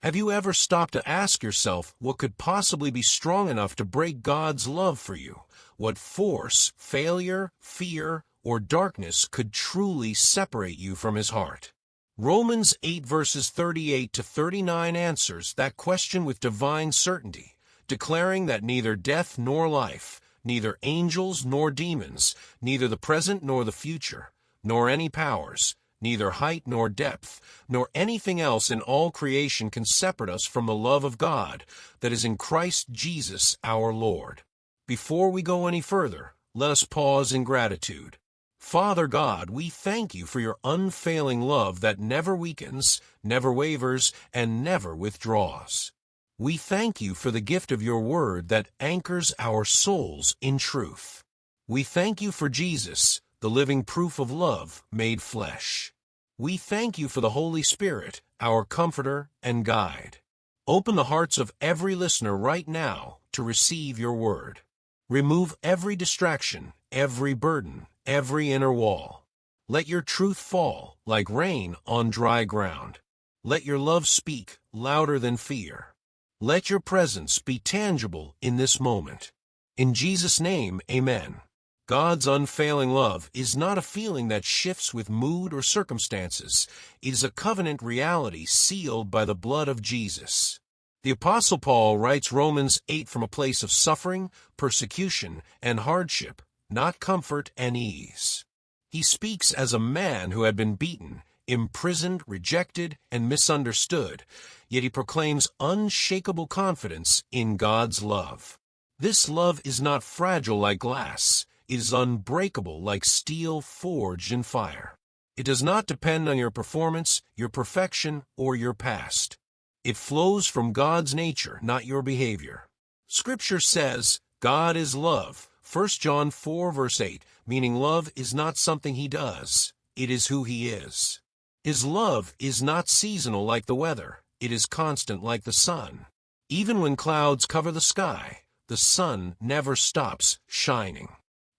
Have you ever stopped to ask yourself what could possibly be strong enough to break God's love for you? What force, failure, fear, or darkness could truly separate you from His heart? Romans 8 verses 38 to 39 answers that question with divine certainty, declaring that neither death nor life, neither angels nor demons, neither the present nor the future, nor any powers, neither height nor depth, nor anything else in all creation can separate us from the love of God that is in Christ Jesus our Lord. Before we go any further, let us pause in gratitude. Father God, we thank you for your unfailing love that never weakens, never wavers, and never withdraws. We thank you for the gift of your word that anchors our souls in truth. We thank you for Jesus, the living proof of love made flesh. We thank you for the Holy Spirit, our comforter and guide. Open the hearts of every listener right now to receive your word. Remove every distraction, every burden, every inner wall. Let your truth fall like rain on dry ground. Let your love speak louder than fear. Let your presence be tangible in this moment. In Jesus' name, amen. God's unfailing love is not a feeling that shifts with mood or circumstances. It is a covenant reality sealed by the blood of Jesus. The Apostle Paul writes Romans 8 from a place of suffering, persecution, and hardship, not comfort and ease. He speaks as a man who had been beaten, imprisoned, rejected, and misunderstood, yet he proclaims unshakable confidence in God's love. This love is not fragile like glass. It is unbreakable like steel forged in fire. It does not depend on your performance, your perfection, or your past. It flows from God's nature, not your behavior. Scripture says, God is love, 1 John 4 verse 8, meaning love is not something He does, it is who He is. His love is not seasonal like the weather, it is constant like the sun. Even when clouds cover the sky, the sun never stops shining.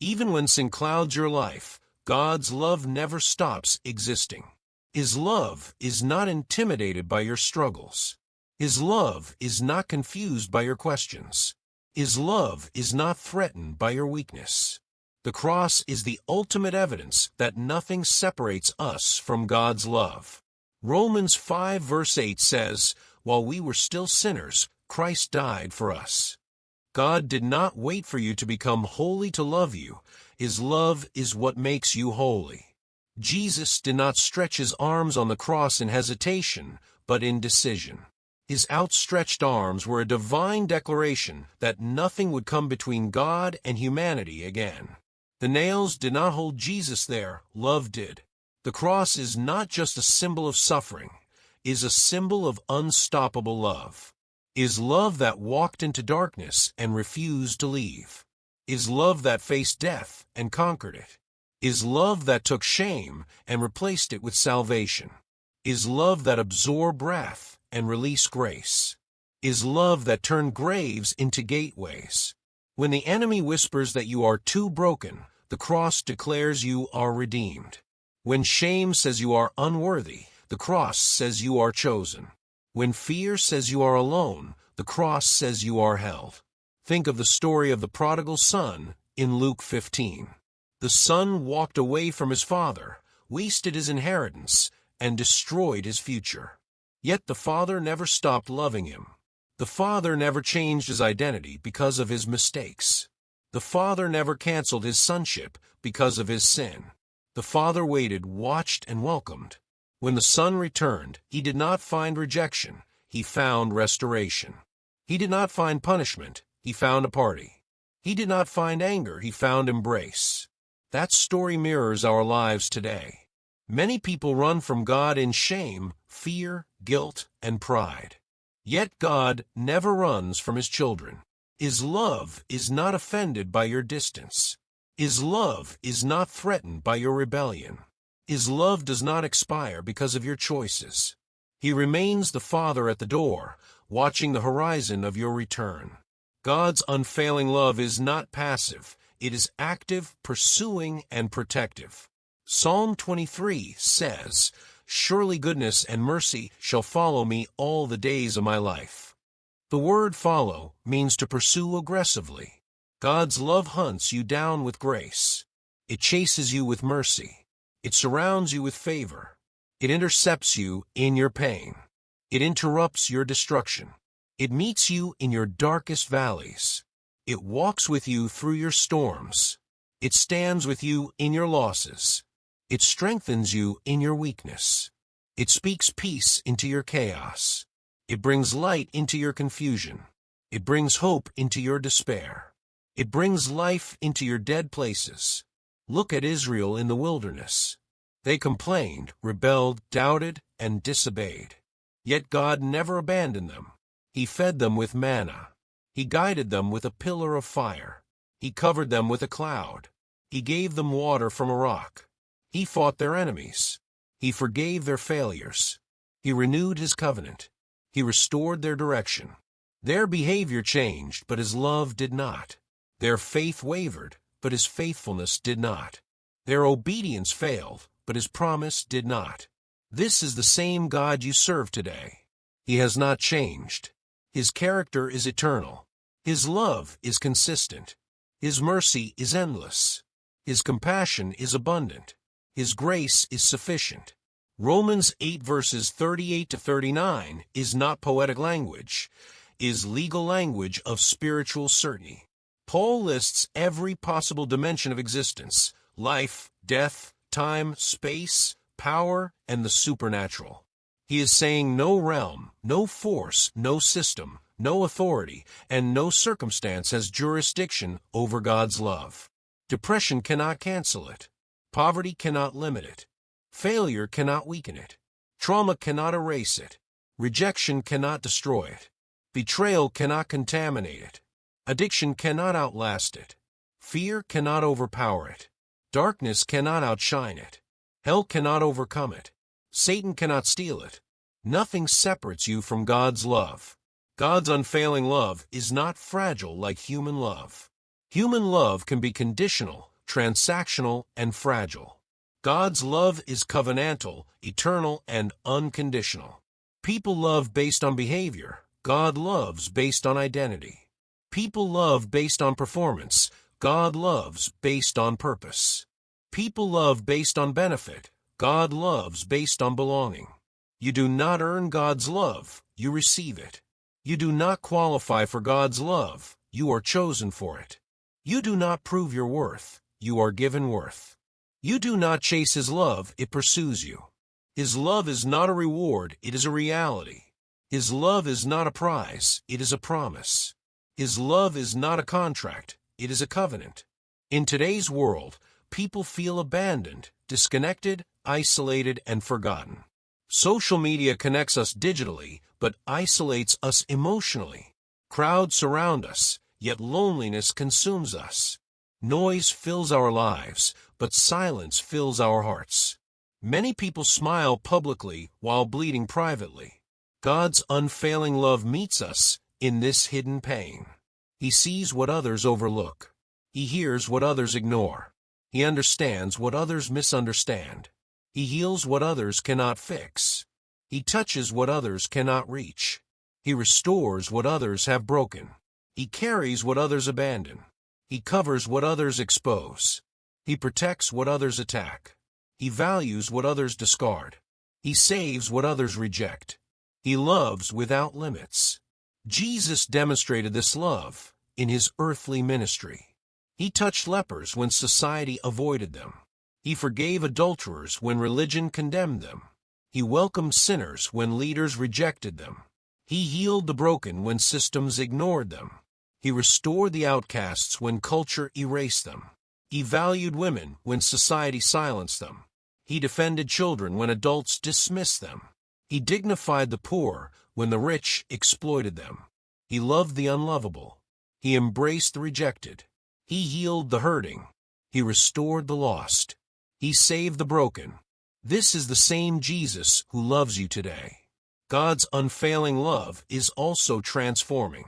Even when sin clouds your life, God's love never stops existing. His love is not intimidated by your struggles. His love is not confused by your questions. His love is not threatened by your weakness. The cross is the ultimate evidence that nothing separates us from God's love. Romans 5 verse 8 says, "While we were still sinners, Christ died for us." God did not wait for you to become holy to love you. His love is what makes you holy. Jesus did not stretch His arms on the cross in hesitation, but in decision. His outstretched arms were a divine declaration that nothing would come between God and humanity again. The nails did not hold Jesus there, love did. The cross is not just a symbol of suffering, it is a symbol of unstoppable love. Is love that walked into darkness and refused to leave. Is love that faced death and conquered it. Is love that took shame and replaced it with salvation. Is love that absorbed wrath and released grace. Is love that turned graves into gateways. When the enemy whispers that you are too broken, the cross declares you are redeemed. When shame says you are unworthy, the cross says you are chosen. When fear says you are alone, the cross says you are held. Think of the story of the prodigal son in Luke 15. The son walked away from his father, wasted his inheritance, and destroyed his future. Yet the father never stopped loving him. The father never changed his identity because of his mistakes. The father never canceled his sonship because of his sin. The father waited, watched, and welcomed. When the son returned, he did not find rejection, he found restoration. He did not find punishment, he found a party. He did not find anger, he found embrace. That story mirrors our lives today. Many people run from God in shame, fear, guilt, and pride. Yet God never runs from His children. His love is not offended by your distance. His love is not threatened by your rebellion. His love does not expire because of your choices. He remains the Father at the door, watching the horizon of your return. God's unfailing love is not passive. It is active, pursuing, and protective. Psalm 23 says, surely goodness and mercy shall follow me all the days of my life. The word follow means to pursue aggressively. God's love hunts you down with grace. It chases you with mercy. It surrounds you with favor. It intercepts you in your pain. It interrupts your destruction. It meets you in your darkest valleys. It walks with you through your storms. It stands with you in your losses. It strengthens you in your weakness. It speaks peace into your chaos. It brings light into your confusion. It brings hope into your despair. It brings life into your dead places. Look at Israel in the wilderness. They complained, rebelled, doubted, and disobeyed. Yet God never abandoned them. He fed them with manna. He guided them with a pillar of fire. He covered them with a cloud. He gave them water from a rock. He fought their enemies. He forgave their failures. He renewed his covenant. He restored their direction. Their behavior changed, but his love did not. Their faith wavered, but his faithfulness did not. Their obedience failed, but his promise did not. This is the same God you serve today. He has not changed. His character is eternal. His love is consistent. His mercy is endless. His compassion is abundant. His grace is sufficient. Romans 8 verses 38 to 39 is not poetic language, is legal language of spiritual certainty. Paul lists every possible dimension of existence: life, death, time, space, power, and the supernatural. He is saying no realm, no force, no system, no authority, and no circumstance has jurisdiction over God's love. Depression cannot cancel it. Poverty cannot limit it. Failure cannot weaken it. Trauma cannot erase it. Rejection cannot destroy it. Betrayal cannot contaminate it. Addiction cannot outlast it. Fear cannot overpower it. Darkness cannot outshine it. Hell cannot overcome it. Satan cannot steal it. Nothing separates you from God's love. God's unfailing love is not fragile like human love. Human love can be conditional, transactional, and fragile. God's love is covenantal, eternal, and unconditional. People love based on behavior. God loves based on identity. People love based on performance. God loves based on purpose. People love based on benefit. God loves based on belonging. You do not earn God's love, you receive it. You do not qualify for God's love, you are chosen for it. You do not prove your worth, you are given worth. You do not chase His love, it pursues you. His love is not a reward, it is a reality. His love is not a prize, it is a promise. His love is not a contract, it is a covenant. In today's world, people feel abandoned, disconnected, isolated, and forgotten. Social media connects us digitally, but isolates us emotionally. Crowds surround us, yet loneliness consumes us. Noise fills our lives, but silence fills our hearts. Many people smile publicly while bleeding privately. God's unfailing love meets us in this hidden pain. He sees what others overlook. He hears what others ignore. He understands what others misunderstand. He heals what others cannot fix. He touches what others cannot reach. He restores what others have broken. He carries what others abandon. He covers what others expose. He protects what others attack. He values what others discard. He saves what others reject. He loves without limits. Jesus demonstrated this love in His earthly ministry. He touched lepers when society avoided them. He forgave adulterers when religion condemned them. He welcomed sinners when leaders rejected them. He healed the broken when systems ignored them. He restored the outcasts when culture erased them. He valued women when society silenced them. He defended children when adults dismissed them. He dignified the poor when the rich exploited them. He loved the unlovable. He embraced the rejected. He healed the hurting. He restored the lost. He saved the broken. This is the same Jesus who loves you today. God's unfailing love is also transforming.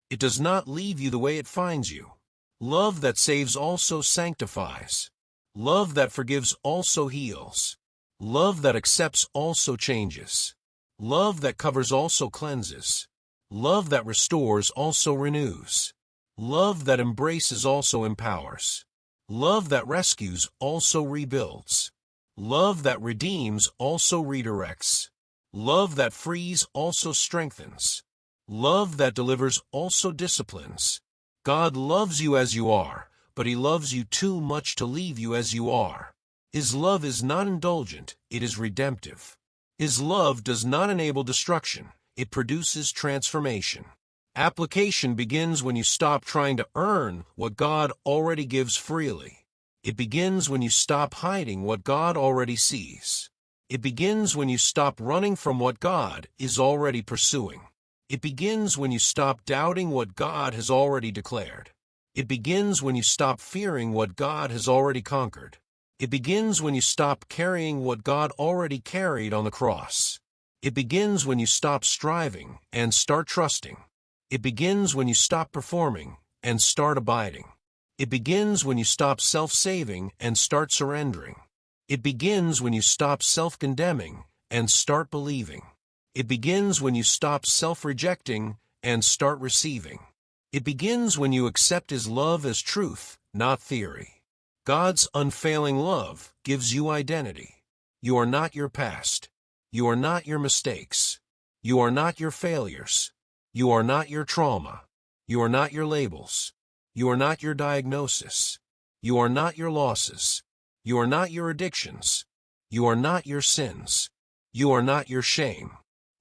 It does not leave you the way it finds you. Love that saves also sanctifies. Love that forgives also heals. Love that accepts also changes. Love that covers also cleanses. Love that restores also renews. Love that embraces also empowers. Love that rescues also rebuilds. Love that redeems also redirects. Love that frees also strengthens. Love that delivers also disciplines. God loves you as you are, but He loves you too much to leave you as you are. His love is not indulgent, it is redemptive. His love does not enable destruction, it produces transformation. Application begins when you stop trying to earn what God already gives freely. It begins when you stop hiding what God already sees. It begins when you stop running from what God is already pursuing. It begins when you stop doubting what God has already declared. It begins when you stop fearing what God has already conquered. It begins when you stop carrying what God already carried on the cross. It begins when you stop striving and start trusting. It begins when you stop performing and start abiding. It begins when you stop self-saving and start surrendering. It begins when you stop self-condemning and start believing. It begins when you stop self-rejecting and start receiving. It begins when you accept His love as truth, not theory. God's unfailing love gives you identity. You are not your past. You are not your mistakes. You are not your failures. You are not your trauma. You are not your labels. You are not your diagnosis. You are not your losses. You are not your addictions. You are not your sins. You are not your shame.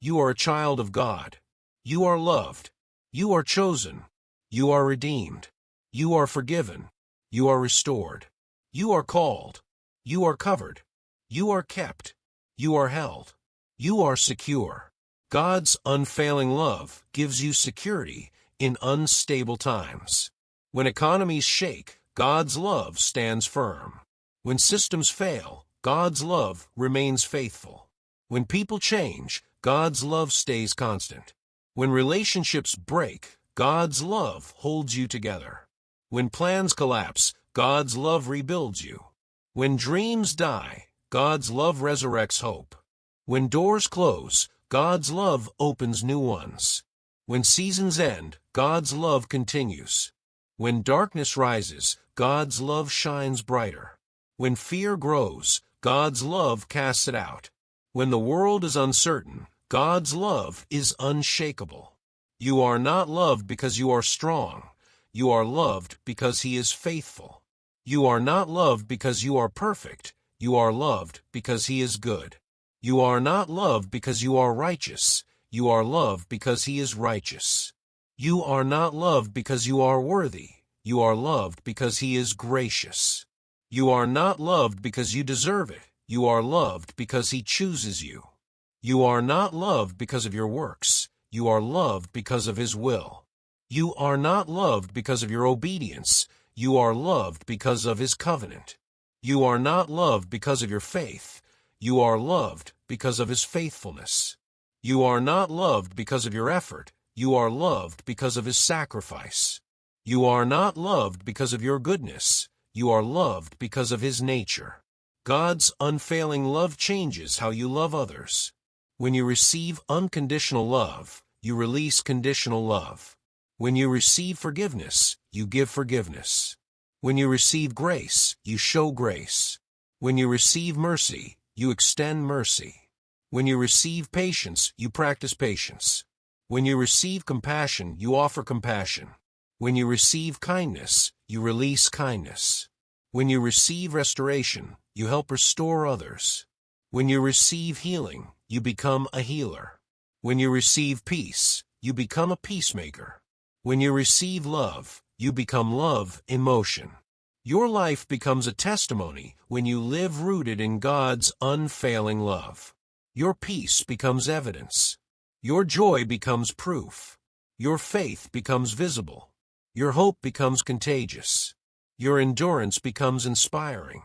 You are a child of God. You are loved. You are chosen. You are redeemed. You are forgiven. You are restored. You are called. You are covered. You are kept. You are held. You are secure. God's unfailing love gives you security in unstable times. When economies shake, God's love stands firm. When systems fail, God's love remains faithful. When people change, God's love stays constant. When relationships break, God's love holds you together. When plans collapse, God's love rebuilds you. When dreams die, God's love resurrects hope. When doors close, God's love opens new ones. When seasons end, God's love continues. When darkness rises, God's love shines brighter. When fear grows, God's love casts it out. When the world is uncertain, God's love is unshakable. You are not loved because you are strong. You are loved because He is faithful. You are not loved because you are perfect. You are loved because He is good. You are not loved because you are righteous. You are loved because He is righteous. You are not loved because you are worthy. You are loved because He is gracious. You are not loved because you deserve it. You are loved because He chooses you. You are not loved because of your works. You are loved because of His will. You are not loved because of your obedience. You are loved because of His covenant. You are not loved because of your faith. You are loved because of His faithfulness. You are not loved because of your effort. You are loved because of His sacrifice. You are not loved because of your goodness. You are loved because of His nature. God's unfailing love changes how you love others. When you receive unconditional love, you release conditional love. When you receive forgiveness, you give forgiveness. When you receive grace, you show grace. When you receive mercy, you extend mercy. When you receive patience, you practice patience. When you receive compassion, you offer compassion. When you receive kindness, you release kindness. When you receive restoration, you help restore others. When you receive healing, you become a healer. When you receive peace, you become a peacemaker. When you receive love, you become love in motion. Your life becomes a testimony when you live rooted in God's unfailing love. Your peace becomes evidence. Your joy becomes proof. Your faith becomes visible. Your hope becomes contagious. Your endurance becomes inspiring.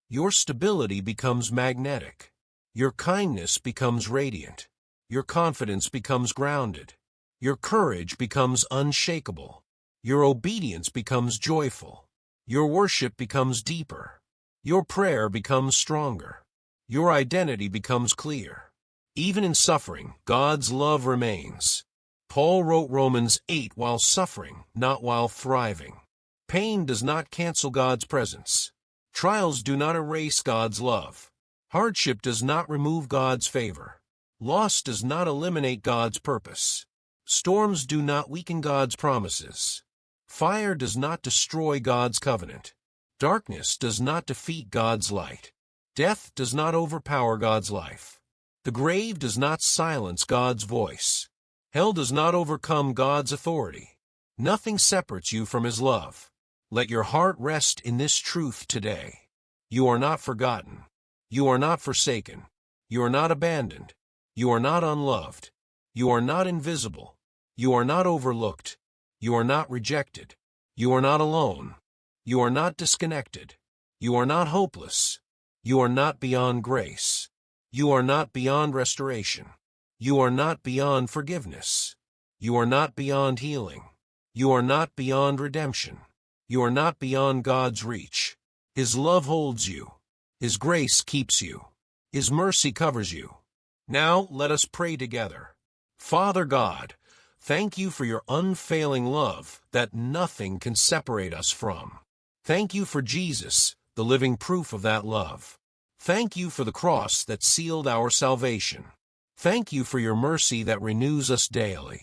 Your stability becomes magnetic. Your kindness becomes radiant. Your confidence becomes grounded. Your courage becomes unshakable. Your obedience becomes joyful. Your worship becomes deeper. Your prayer becomes stronger. Your identity becomes clear. Even in suffering, God's love remains. Paul wrote Romans 8 while suffering, not while thriving. Pain does not cancel God's presence. Trials do not erase God's love. Hardship does not remove God's favor. Loss does not eliminate God's purpose. Storms do not weaken God's promises. Fire does not destroy God's covenant. Darkness does not defeat God's light. Death does not overpower God's life. The grave does not silence God's voice. Hell does not overcome God's authority. Nothing separates you from His love. Let your heart rest in this truth today. You are not forgotten. You are not forsaken. You are not abandoned. You are not unloved. You are not invisible. You are not overlooked. You are not rejected. You are not alone. You are not disconnected. You are not hopeless. You are not beyond grace. You are not beyond restoration. You are not beyond forgiveness. You are not beyond healing. You are not beyond redemption. You are not beyond God's reach. His love holds you. His grace keeps you. His mercy covers you. Now let us pray together. Father God, thank you for your unfailing love that nothing can separate us from. Thank you for Jesus, the living proof of that love. Thank you for the cross that sealed our salvation. Thank you for your mercy that renews us daily.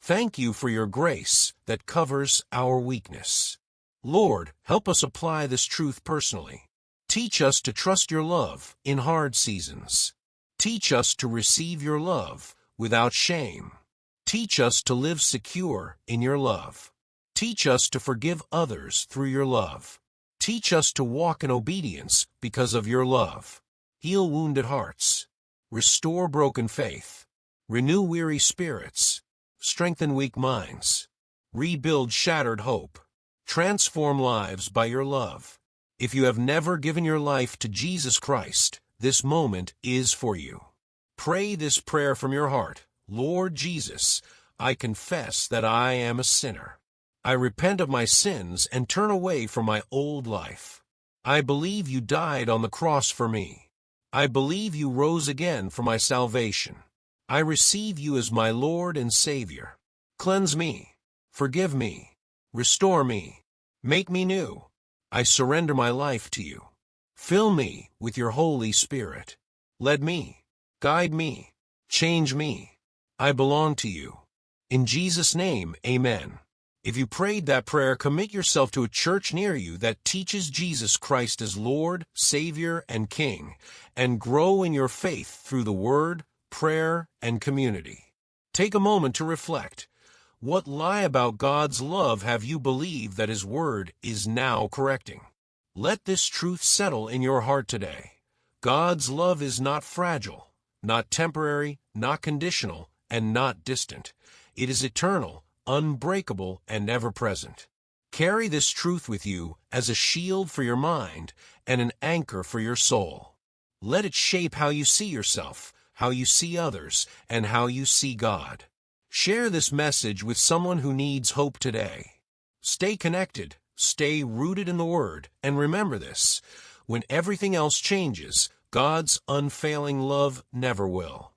Thank you for your grace that covers our weakness. Lord, help us apply this truth personally. Teach us to trust your love in hard seasons. Teach us to receive your love without shame. Teach us to live secure in your love. Teach us to forgive others through your love. Teach us to walk in obedience because of your love. Heal wounded hearts. Restore broken faith. Renew weary spirits. Strengthen weak minds. Rebuild shattered hope. Transform lives by your love. If you have never given your life to Jesus Christ, this moment is for you. Pray this prayer from your heart. Lord Jesus, I confess that I am a sinner. I repent of my sins and turn away from my old life. I believe you died on the cross for me. I believe you rose again for my salvation. I receive you as my Lord and Savior. Cleanse me. Forgive me. Restore me. Make me new. I surrender my life to you. Fill me with your Holy Spirit. Lead me. Guide me. Change me. I belong to you. In Jesus' name, amen. If you prayed that prayer, commit yourself to a church near you that teaches Jesus Christ as Lord, Savior, and King, and grow in your faith through the Word, prayer, and community. Take a moment to reflect. What lie about God's love have you believed that His Word is now correcting? Let this truth settle in your heart today. God's love is not fragile, not temporary, not conditional, and not distant. It is eternal, unbreakable, and ever-present. Carry this truth with you as a shield for your mind and an anchor for your soul. Let it shape how you see yourself, how you see others, and how you see God. Share this message with someone who needs hope today. Stay connected, stay rooted in the Word, and remember this: when everything else changes, God's unfailing love never will.